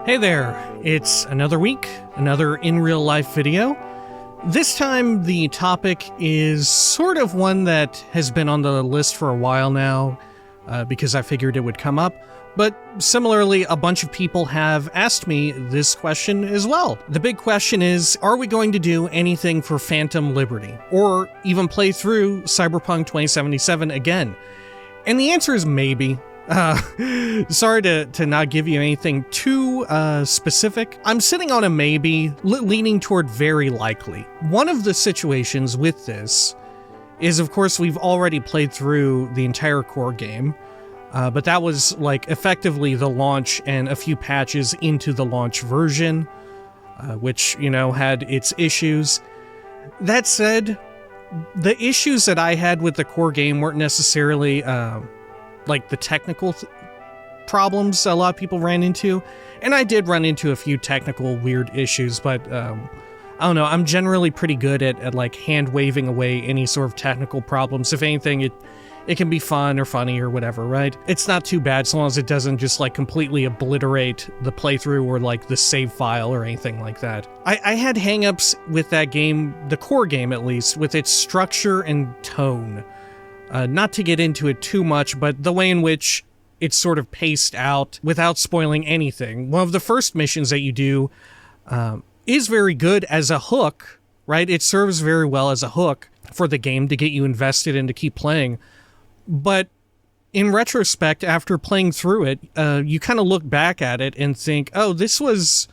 Hey there, it's another week, another in real life video. This time the topic is sort of one that has been on the list for a while now, because I figured it would come up, but similarly a bunch of people have asked me this question as well. The big question is, are we going to do anything for Phantom Liberty, or even play through Cyberpunk 2077 again? And the answer is maybe. Sorry to not give you anything too specific. I'm sitting on a maybe, leaning toward very likely. One of the situations with this is, of course, we've already played through the entire core game, but that was like effectively the launch and a few patches into the launch version, which, you know, had its issues. That said, the issues that I had with the core game weren't necessarily like the technical problems a lot of people ran into, and I did run into a few technical weird issues, but I don't know, I'm generally pretty good at like hand waving away any sort of technical problems. If anything, it can be fun or funny or whatever, right? It's not too bad so long as it doesn't just like completely obliterate the playthrough or like the save file or anything like that. I had hangups with that game, the core game at least, with its structure and tone. Not to get into it too much, but the way in which it's sort of paced out without spoiling anything. One of the first missions that you do is very good as a hook, right? It serves very well as a hook for the game to get you invested and to keep playing. But in retrospect, after playing through it, you kind of look back at it and think, oh, this was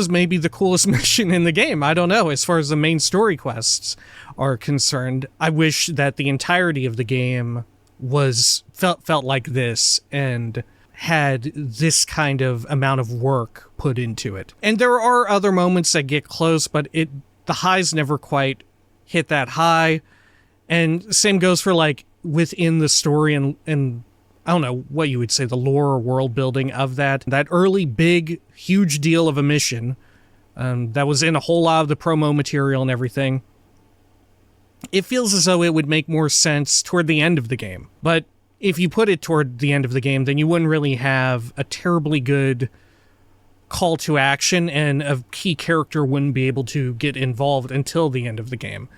maybe the coolest mission in the game. I don't know, as far as the main story quests are concerned. I wish that the entirety of the game felt like this and had this kind of amount of work put into it. And there are other moments that get close, but the highs never quite hit that high. And same goes for like within the story and I don't know what you would say, the lore or world building of that early big, huge deal of a mission that was in a whole lot of the promo material and everything. It feels as though it would make more sense toward the end of the game. But if you put it toward the end of the game, then you wouldn't really have a terribly good call to action, and a key character wouldn't be able to get involved until the end of the game.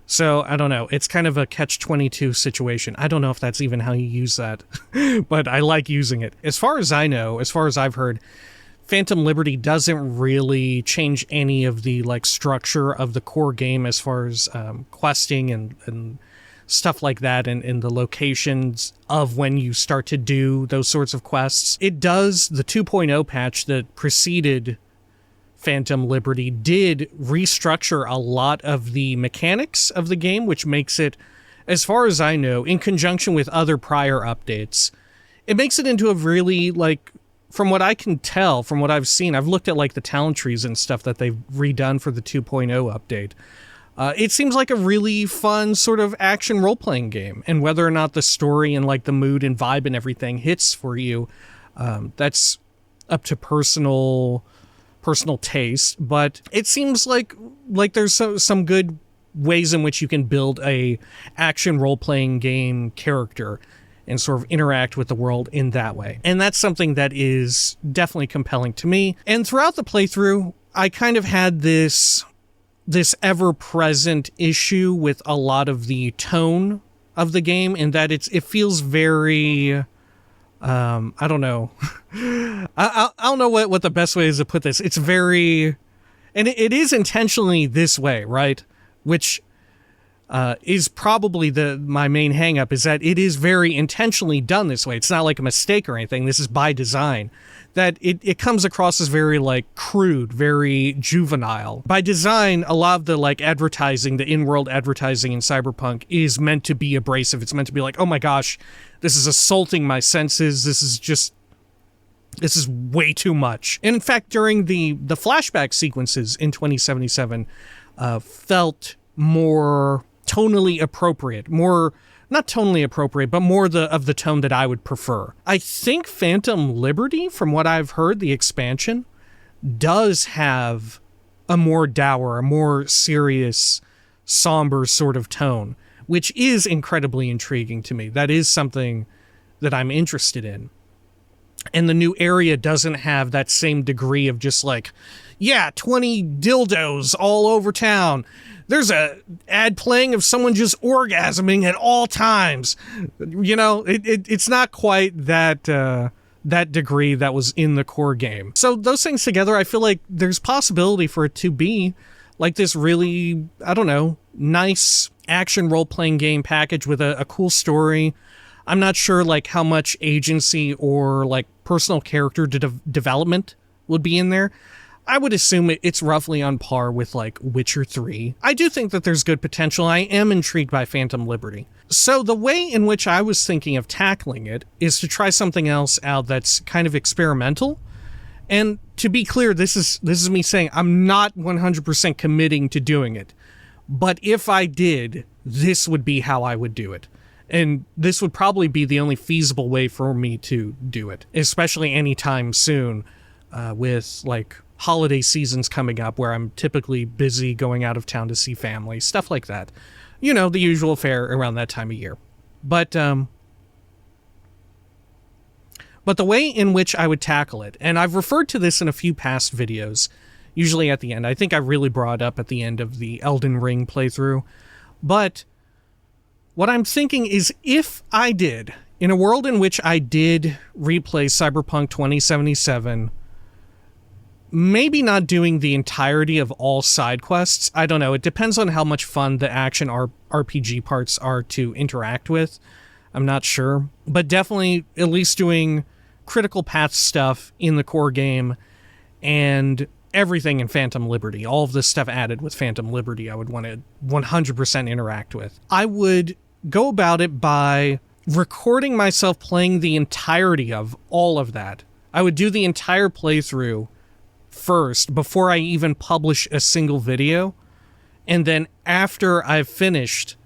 So, I don't know, it's kind of a catch-22 situation. I don't know if that's even how you use that, but I like using it. As far as I know, as far as I've heard, Phantom Liberty doesn't really change any of the like structure of the core game as far as questing and stuff like that, and the locations of when you start to do those sorts of quests. It does, the 2.0 patch that preceded Phantom Liberty did restructure a lot of the mechanics of the game, which makes it, as far as I know, in conjunction with other prior updates, it makes it into a really, like, from what I can tell, from what I've seen, I've looked at like the talent trees and stuff that they've redone for the 2.0 update. It seems like a really fun sort of action role-playing game, and whether or not the story and like the mood and vibe and everything hits for you, that's up to personal taste, but it seems like there's some good ways in which you can build a action role-playing game character and sort of interact with the world in that way. And that's something that is definitely compelling to me. And throughout the playthrough, I kind of had this ever-present issue with a lot of the tone of the game, in that it feels very I don't know. I don't know what the best way is to put this. It's very, and it is intentionally this way, right? Which is probably my main hang-up, is that it is very intentionally done this way. It's not like a mistake or anything. This is by design. That it comes across as very like crude, very juvenile. By design, a lot of the like advertising, the in-world advertising in Cyberpunk is meant to be abrasive. It's meant to be like, oh my gosh, this is assaulting my senses. This is way too much. And in fact, during the flashback sequences in 2077, felt more tonally appropriate, more, not tonally appropriate, but more of the tone that I would prefer. I think Phantom Liberty, from what I've heard, the expansion, does have a more dour, a more serious, somber sort of tone, which is incredibly intriguing to me. That is something that I'm interested in. And the new area doesn't have that same degree of just like, yeah, 20 dildos all over town. There's a ad playing of someone just orgasming at all times. You know, it's not quite that degree that was in the core game. So those things together, I feel like there's possibility for it to be like this really, I don't know, nice action role-playing game package with a cool story. I'm not sure like how much agency or like personal character development would be in there. I would assume it's roughly on par with like Witcher 3. I do think that there's good potential. I am intrigued by Phantom Liberty. So the way in which I was thinking of tackling it is to try something else out that's kind of experimental. And to be clear, this is me saying I'm not 100% committing to doing it. But if I did, this would be how I would do it. And this would probably be the only feasible way for me to do it, especially anytime soon with like holiday seasons coming up where I'm typically busy going out of town to see family, stuff like that. You know, the usual fare around that time of year. But the way in which I would tackle it, and I've referred to this in a few past videos, usually at the end. I think I really brought it up at the end of the Elden Ring playthrough. But what I'm thinking is if I did, in a world in which I did replay Cyberpunk 2077, maybe not doing the entirety of all side quests. I don't know. It depends on how much fun the action RPG parts are to interact with. I'm not sure. But definitely at least doing critical path stuff in the core game and everything in Phantom Liberty. All of this stuff added with Phantom Liberty I would want to 100% interact with. I would go about it by recording myself playing the entirety of all of that. I would do the entire playthrough first before I even publish a single video, and then after I've finished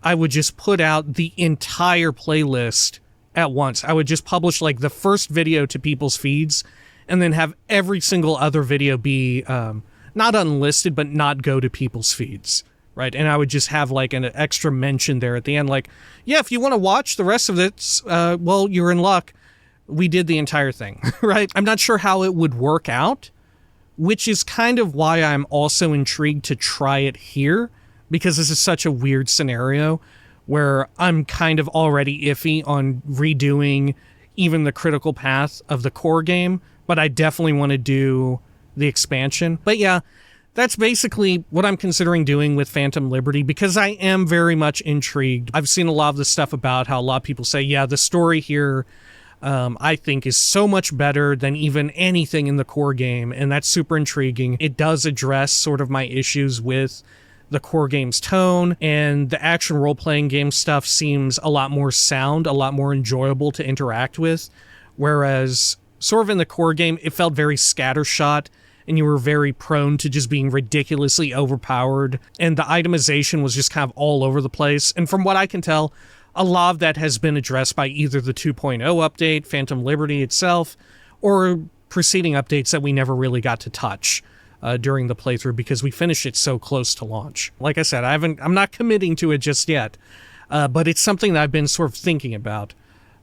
I would just put out the entire playlist at once. I would just publish like the first video to people's feeds and then have every single other video be not unlisted but not go to people's feeds, right? And I would just have like an extra mention there at the end like, yeah, if you want to watch the rest of it, well, you're in luck. We did the entire thing, right? I'm not sure how it would work out, which is kind of why I'm also intrigued to try it here, because this is such a weird scenario where I'm kind of already iffy on redoing even the critical path of the core game, but I definitely want to do the expansion. But yeah, that's basically what I'm considering doing with Phantom Liberty, because I am very much intrigued. I've seen a lot of the stuff about how a lot of people say, yeah, the story here I think is so much better than even anything in the core game, and that's super intriguing. It does address sort of my issues with the core game's tone, and the action role-playing game stuff seems a lot more sound, a lot more enjoyable to interact with, whereas sort of in the core game, it felt very scattershot, and you were very prone to just being ridiculously overpowered, and the itemization was just kind of all over the place. And from what I can tell, a lot of that has been addressed by either the 2.0 update, Phantom Liberty itself, or preceding updates that we never really got to touch during the playthrough because we finished it so close to launch. Like I said, I'm not committing to it just yet, but it's something that I've been sort of thinking about,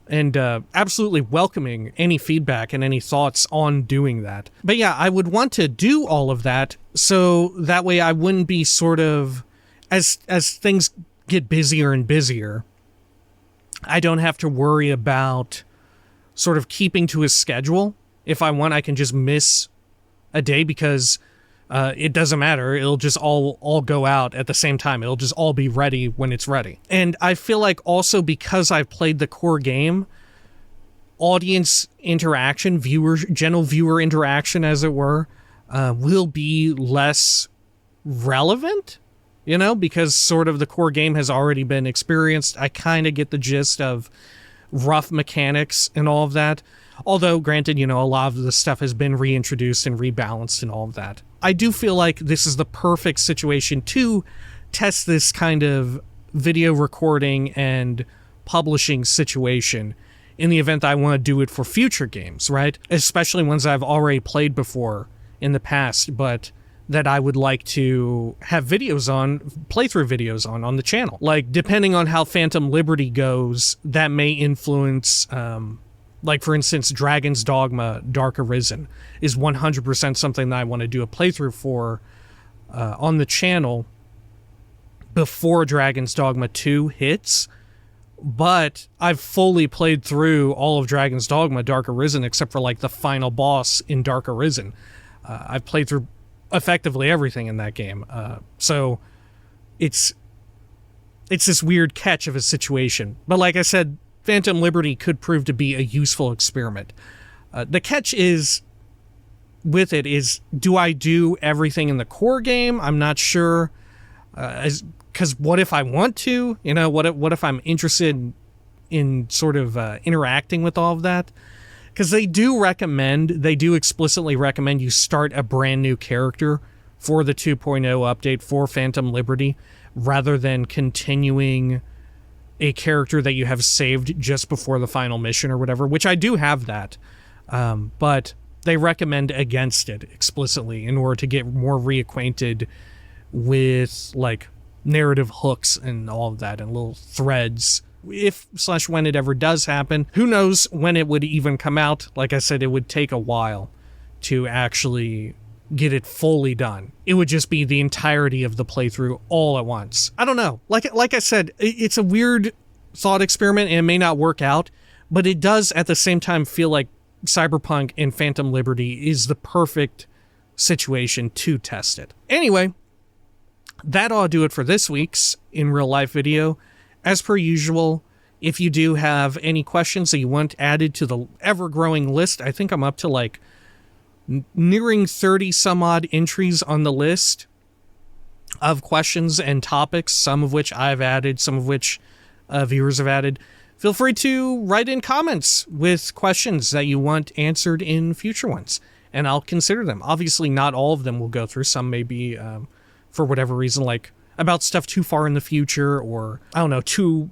and absolutely welcoming any feedback and any thoughts on doing that. But yeah, I would want to do all of that so that way I wouldn't be sort of, as things get busier and busier, I don't have to worry about sort of keeping to his schedule. If I want, I can just miss a day because it doesn't matter. It'll just all go out at the same time. It'll just all be ready when it's ready. And I feel like also because I've played the core game, audience interaction, general viewer interaction, as it were, will be less relevant. You know, because sort of the core game has already been experienced. I kind of get the gist of rough mechanics and all of that. Although, granted, you know, a lot of the stuff has been reintroduced and rebalanced and all of that. I do feel like this is the perfect situation to test this kind of video recording and publishing situation in the event that I want to do it for future games, right? Especially ones I've already played before in the past, but that I would like to have videos on, playthrough videos on the channel. Like, depending on how Phantom Liberty goes, that may influence Like, for instance, Dragon's Dogma Dark Arisen is 100% something that I want to do a playthrough for on the channel before Dragon's Dogma 2 hits. But I've fully played through all of Dragon's Dogma Dark Arisen except for, like, the final boss in Dark Arisen. I've played through effectively everything in that game. So it's this weird catch of a situation. But like I said, Phantom Liberty could prove to be a useful experiment. The catch is, with it, is do I do everything in the core game? I'm not sure. Because what if I want to? You know, what if I'm interested in sort of interacting with all of that? Because they do explicitly recommend you start a brand new character for the 2.0 update for Phantom Liberty, rather than continuing a character that you have saved just before the final mission or whatever, which I do have that. But they recommend against it explicitly in order to get more reacquainted with, like, narrative hooks and all of that and little threads. If/when it ever does happen, who knows when it would even come out. Like I said, it would take a while to actually get it fully done. It would just be the entirety of the playthrough all at once. I don't know. Like I said, it's a weird thought experiment and it may not work out, but it does at the same time feel like Cyberpunk and Phantom Liberty is the perfect situation to test it. Anyway, that ought to do it for this week's In Real Life video. As per usual, if you do have any questions that you want added to the ever-growing list, I think I'm up to like nearing 30 some odd entries on the list of questions and topics, some of which I've added, some of which viewers have added. Feel free to write in comments with questions that you want answered in future ones, and I'll consider them. Obviously, not all of them will go through. Some may be, for whatever reason, like about stuff too far in the future, or, I don't know,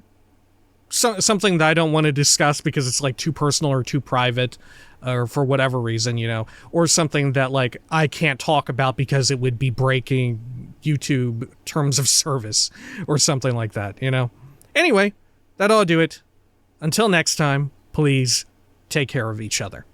something that I don't want to discuss because it's like too personal or too private, or for whatever reason, you know, or something that like I can't talk about because it would be breaking YouTube terms of service or something like that, you know. Anyway, that'll do it. Until next time, please take care of each other.